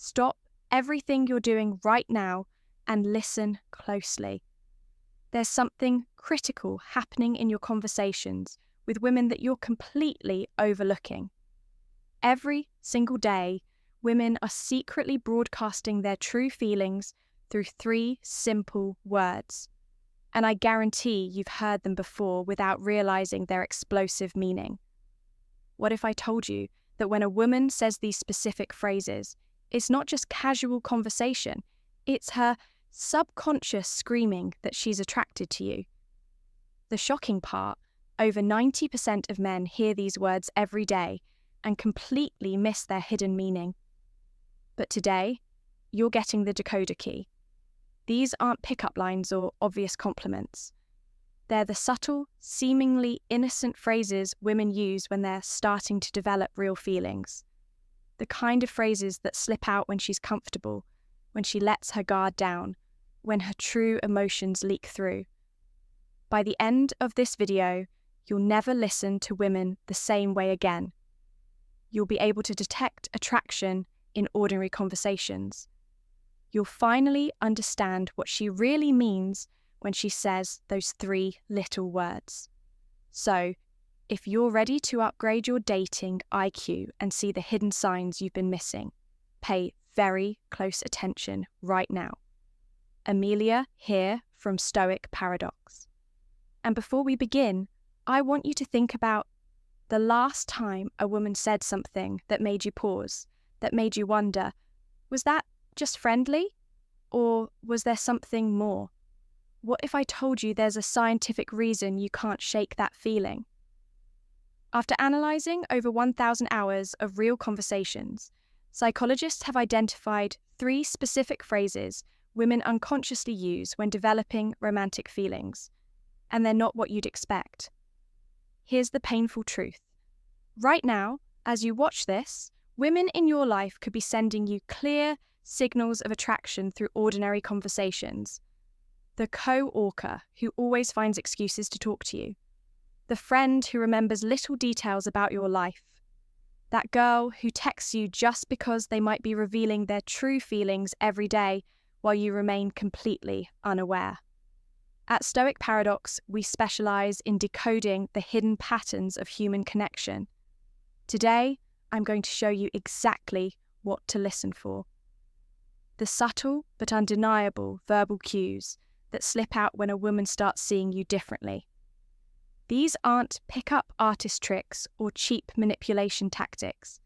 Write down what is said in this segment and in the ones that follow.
Stop everything you're doing right now and listen closely. There's something critical happening in your conversations with women that you're completely overlooking. Every single day, women are secretly broadcasting their true feelings through 3 simple words. And I guarantee you've heard them before without realizing their explosive meaning. What if I told you that when a woman says these specific phrases, it's not just casual conversation, it's her subconscious screaming that she's attracted to you? The shocking part, over 90% of men hear these words every day and completely miss their hidden meaning. But today, you're getting the decoder key. These aren't pickup lines or obvious compliments. They're the subtle, seemingly innocent phrases women use when they're starting to develop real feelings. The kind of phrases that slip out when she's comfortable, when she lets her guard down, when her true emotions leak through. By the end of this video, you'll never listen to women the same way again. You'll be able to detect attraction in ordinary conversations. You'll finally understand what she really means when she says those 3 little words. So, if you're ready to upgrade your dating IQ and see the hidden signs you've been missing, pay very close attention right now. Amelia here from Stoic Paradox. And before we begin, I want you to think about the last time a woman said something that made you pause, that made you wonder, was that just friendly? Or was there something more? What if I told you there's a scientific reason you can't shake that feeling? After analysing over 1,000 hours of real conversations, psychologists have identified 3 specific phrases women unconsciously use when developing romantic feelings, and they're not what you'd expect. Here's the painful truth. Right now, as you watch this, women in your life could be sending you clear signals of attraction through ordinary conversations. The co-worker who always finds excuses to talk to you. The friend who remembers little details about your life. That girl who texts you just because they might be revealing their true feelings every day while you remain completely unaware. At Stoic Paradox, we specialize in decoding the hidden patterns of human connection. Today, I'm going to show you exactly what to listen for. The subtle but undeniable verbal cues that slip out when a woman starts seeing you differently. These aren't pick-up artist tricks or cheap manipulation tactics.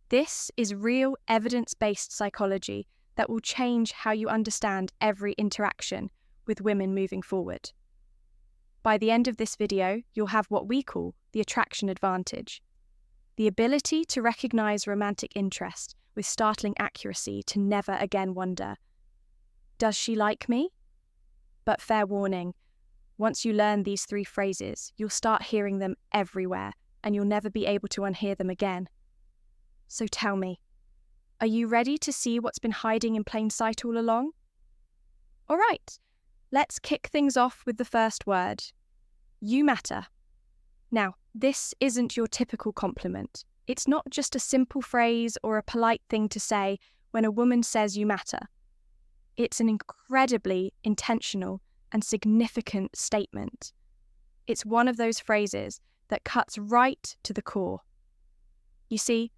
This is real evidence-based psychology that will change how you understand every interaction with women moving forward. By the end of this video, you'll have what we call the attraction advantage. The ability to recognize romantic interest with startling accuracy to never again wonder, does she like me? But fair warning, once you learn these 3 phrases, you'll start hearing them everywhere and you'll never be able to unhear them again. So tell me, are you ready to see what's been hiding in plain sight all along? All right, let's kick things off with the first word. You matter. Now, this isn't your typical compliment. It's not just a simple phrase or a polite thing to say when a woman says you matter. It's an incredibly intentional and significant statement. It's one of those phrases that cuts right to the core. You see,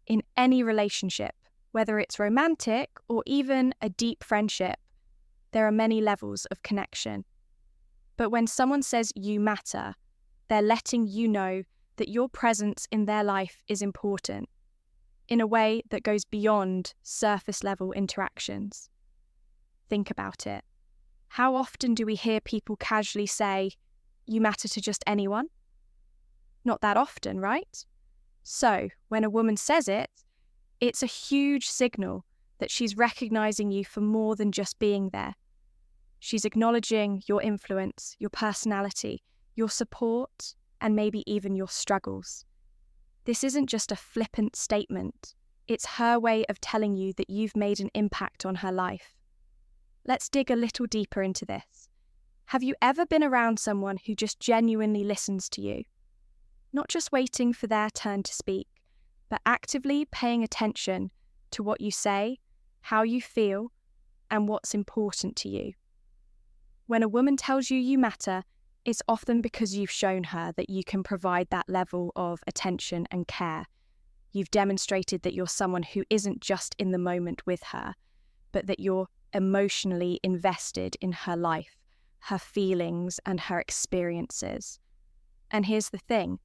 in any relationship, whether it's romantic or even a deep friendship, there are many levels of connection. But when someone says you matter, they're letting you know that your presence in their life is important, in a way that goes beyond surface-level interactions. Think about it. How often do we hear people casually say, you matter to just anyone? Not that often, right? So, when a woman says it, it's a huge signal that she's recognizing you for more than just being there. She's acknowledging your influence, your personality, your support, and maybe even your struggles. This isn't just a flippant statement. It's her way of telling you that you've made an impact on her life. Let's dig a little deeper into this. Have you ever been around someone who just genuinely listens to you? Not just waiting for their turn to speak, but actively paying attention to what you say, how you feel, and what's important to you. When a woman tells you you matter, it's often because you've shown her that you can provide that level of attention and care. You've demonstrated that you're someone who isn't just in the moment with her, but that you're emotionally invested in her life, her feelings, and her experiences. And here's the thing,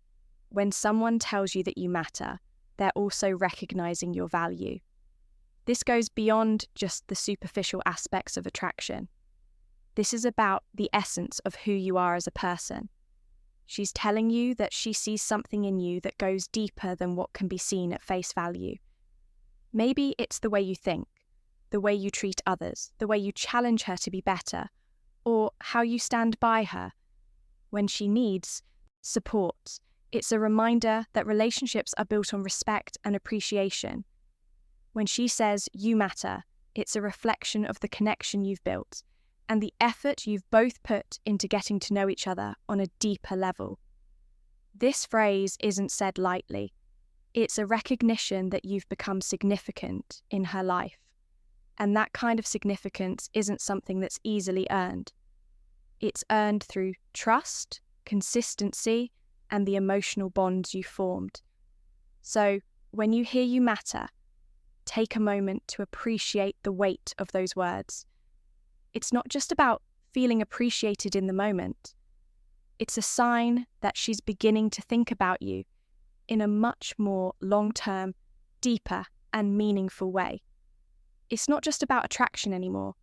when someone tells you that you matter, they're also recognizing your value. This goes beyond just the superficial aspects of attraction. This is about the essence of who you are as a person. She's telling you that she sees something in you that goes deeper than what can be seen at face value. Maybe it's the way you think, the way you treat others, the way you challenge her to be better, or how you stand by her. When she needs support, it's a reminder that relationships are built on respect and appreciation. When she says you matter, it's a reflection of the connection you've built and the effort you've both put into getting to know each other on a deeper level. This phrase isn't said lightly. It's a recognition that you've become significant in her life. And that kind of significance isn't something that's easily earned. It's earned through trust, consistency, and the emotional bonds you formed. So, when you hear you matter, take a moment to appreciate the weight of those words. It's not just about feeling appreciated in the moment. It's a sign that she's beginning to think about you in a much more long-term, deeper, and meaningful way. It's not just about attraction anymore.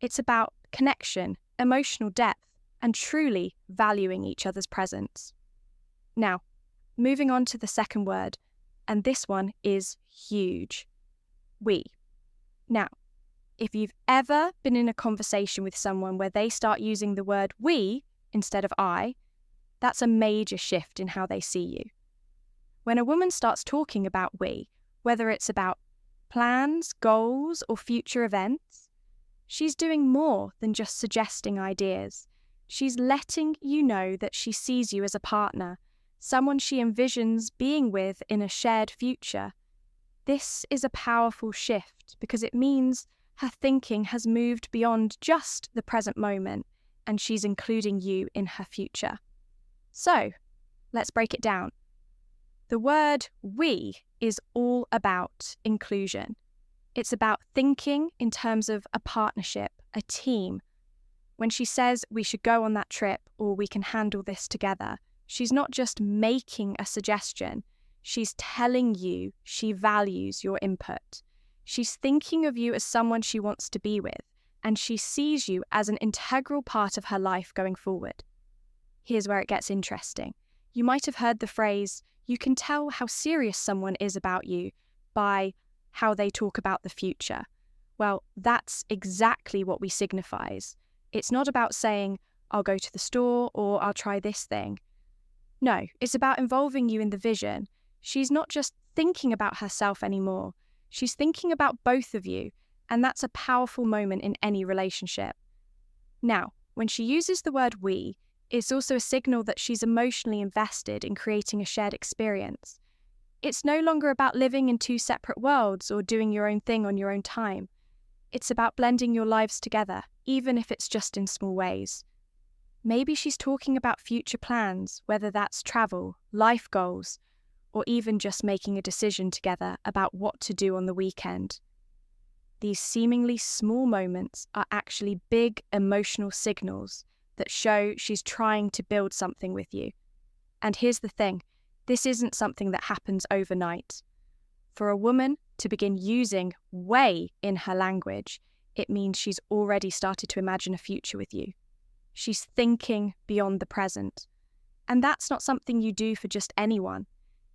It's about connection, emotional depth, and truly valuing each other's presence. Now, moving on to the second word, and this one is huge. We. Now, if you've ever been in a conversation with someone where they start using the word we instead of I, that's a major shift in how they see you. When a woman starts talking about we, whether it's about plans, goals, or future events, she's doing more than just suggesting ideas. She's letting you know that she sees you as a partner, someone she envisions being with in a shared future. This is a powerful shift because it means her thinking has moved beyond just the present moment and she's including you in her future. So, let's break it down. The word we is all about inclusion. It's about thinking in terms of a partnership, a team. When she says we should go on that trip or we can handle this together, she's not just making a suggestion, she's telling you she values your input. She's thinking of you as someone she wants to be with, and she sees you as an integral part of her life going forward. Here's where it gets interesting. You might have heard the phrase, you can tell how serious someone is about you by how they talk about the future. Well, that's exactly what we signifies. It's not about saying, I'll go to the store or I'll try this thing. No, it's about involving you in the vision. She's not just thinking about herself anymore. She's thinking about both of you, and that's a powerful moment in any relationship. Now, when she uses the word we, it's also a signal that she's emotionally invested in creating a shared experience. It's no longer about living in two separate worlds or doing your own thing on your own time. It's about blending your lives together, even if it's just in small ways. Maybe she's talking about future plans, whether that's travel, life goals, or even just making a decision together about what to do on the weekend. These seemingly small moments are actually big emotional signals that show she's trying to build something with you. And here's the thing, this isn't something that happens overnight. For a woman to begin using way in her language, it means she's already started to imagine a future with you. She's thinking beyond the present. And that's not something you do for just anyone.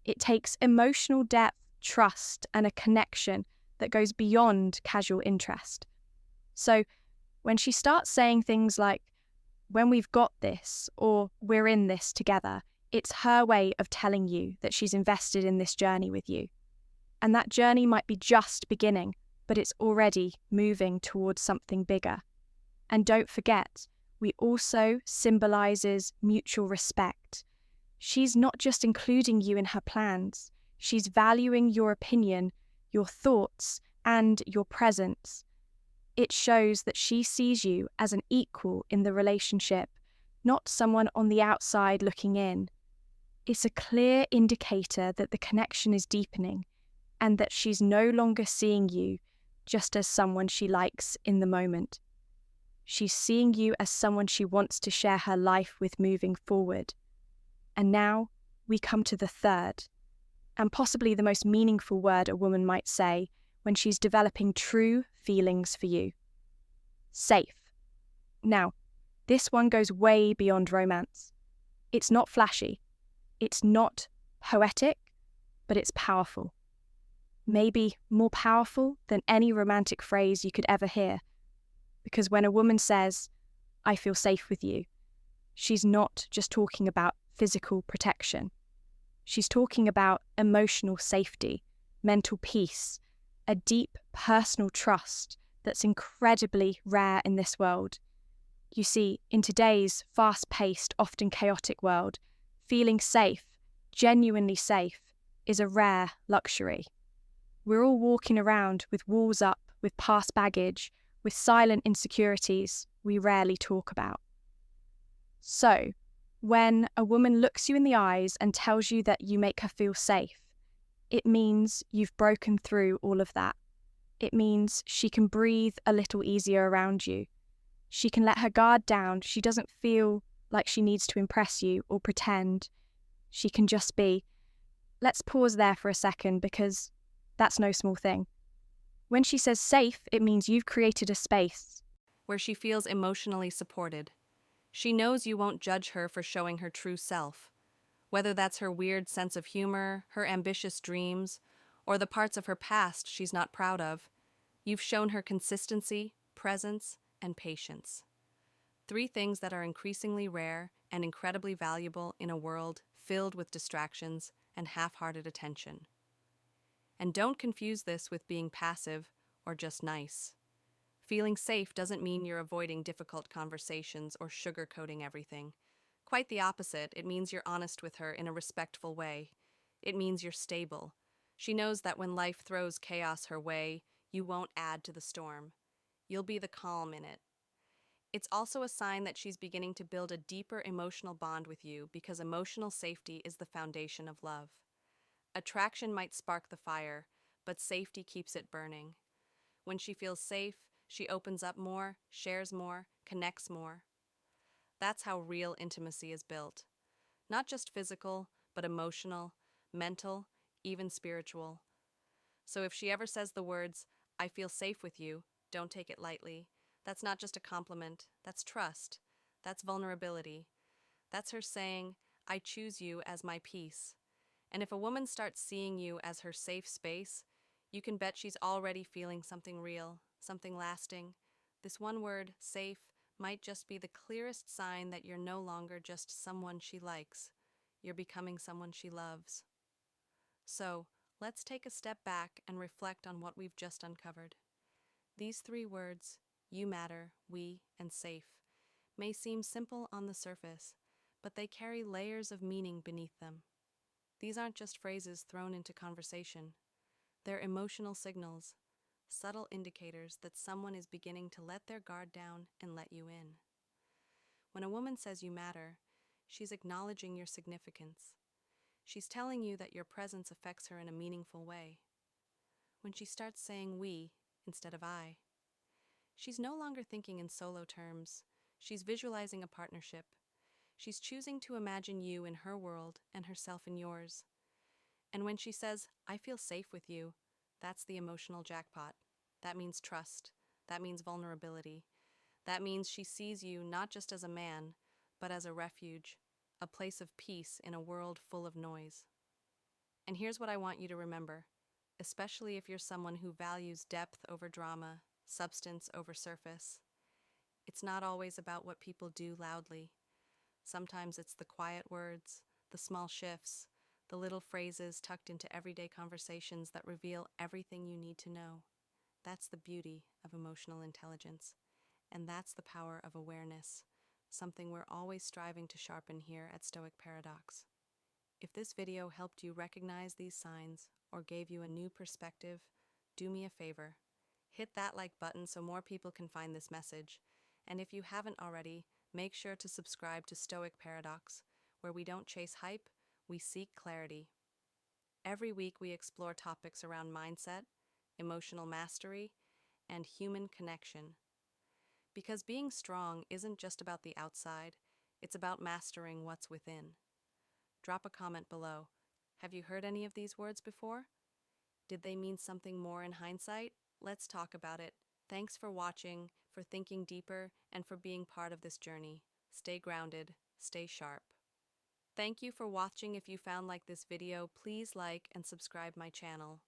It takes emotional depth, trust, and a connection that goes beyond casual interest. So when she starts saying things like, when we've got this, or we're in this together, it's her way of telling you that she's invested in this journey with you. And that journey might be just beginning, but it's already moving towards something bigger. And don't forget, we also symbolizes mutual respect. She's not just including you in her plans, she's valuing your opinion, your thoughts, and your presence. It shows that she sees you as an equal in the relationship, not someone on the outside looking in. It's a clear indicator that the connection is deepening and that she's no longer seeing you just as someone she likes in the moment. She's seeing you as someone she wants to share her life with moving forward. And now we come to the third, and possibly the most meaningful word a woman might say when she's developing true feelings for you. Safe. Now, this one goes way beyond romance. It's not flashy. It's not poetic, but it's powerful. Maybe more powerful than any romantic phrase you could ever hear. Because when a woman says, "I feel safe with you," she's not just talking about physical protection. She's talking about emotional safety, mental peace, a deep personal trust that's incredibly rare in this world. You see, in today's fast-paced, often chaotic world, feeling safe, genuinely safe, is a rare luxury. We're all walking around with walls up, with past baggage, with silent insecurities we rarely talk about. So, when a woman looks you in the eyes and tells you that you make her feel safe, it means you've broken through all of that. It means she can breathe a little easier around you. She can let her guard down. She doesn't feel like she needs to impress you or pretend. She can just be. Let's pause there for a second because that's no small thing. When she says safe, it means you've created a space where she feels emotionally supported. She knows you won't judge her for showing her true self, whether that's her weird sense of humor, her ambitious dreams, or the parts of her past she's not proud of. You've shown her consistency, presence, and patience. 3 things that are increasingly rare and incredibly valuable in a world filled with distractions and half-hearted attention. And don't confuse this with being passive or just nice. Feeling safe doesn't mean you're avoiding difficult conversations or sugarcoating everything. Quite the opposite, it means you're honest with her in a respectful way. It means you're stable. She knows that when life throws chaos her way, you won't add to the storm. You'll be the calm in it. It's also a sign that she's beginning to build a deeper emotional bond with you because emotional safety is the foundation of love. Attraction might spark the fire, but safety keeps it burning. When she feels safe, she opens up more, shares more, connects more. That's how real intimacy is built. Not just physical, but emotional, mental, even spiritual. So if she ever says the words, "I feel safe with you," don't take it lightly. That's not just a compliment, that's trust. That's vulnerability. That's her saying, "I choose you as my peace." And if a woman starts seeing you as her safe space, you can bet she's already feeling something real, something lasting. This one word, safe, might just be the clearest sign that you're no longer just someone she likes. You're becoming someone she loves. So, let's take a step back and reflect on what we've just uncovered. These 3 words, you matter, we, and safe, may seem simple on the surface, but they carry layers of meaning beneath them. These aren't just phrases thrown into conversation. They're emotional signals, subtle indicators that someone is beginning to let their guard down and let you in. When a woman says you matter, she's acknowledging your significance. She's telling you that your presence affects her in a meaningful way. When she starts saying we instead of I, she's no longer thinking in solo terms. She's visualizing a partnership. She's choosing to imagine you in her world and herself in yours. And when she says, "I feel safe with you," that's the emotional jackpot. That means trust. That means vulnerability. That means she sees you not just as a man, but as a refuge, a place of peace in a world full of noise. And here's what I want you to remember, especially if you're someone who values depth over drama, substance over surface. It's not always about what people do loudly. Sometimes it's the quiet words, the small shifts, the little phrases tucked into everyday conversations that reveal everything you need to know. That's the beauty of emotional intelligence. And that's the power of awareness, something we're always striving to sharpen here at Stoic Paradox. If this video helped you recognize these signs or gave you a new perspective, do me a favor. Hit that like button so more people can find this message. And if you haven't already, make sure to subscribe to Stoic Paradox, where we don't chase hype, we seek clarity. Every week we explore topics around mindset, emotional mastery, and human connection. Because being strong isn't just about the outside, it's about mastering what's within. Drop a comment below. Have you heard any of these words before? Did they mean something more in hindsight? Let's talk about it. Thanks for watching, for thinking deeper, and for being part of this journey. Stay grounded, stay sharp. Thank you for watching. If you found like this video, please like and subscribe my channel.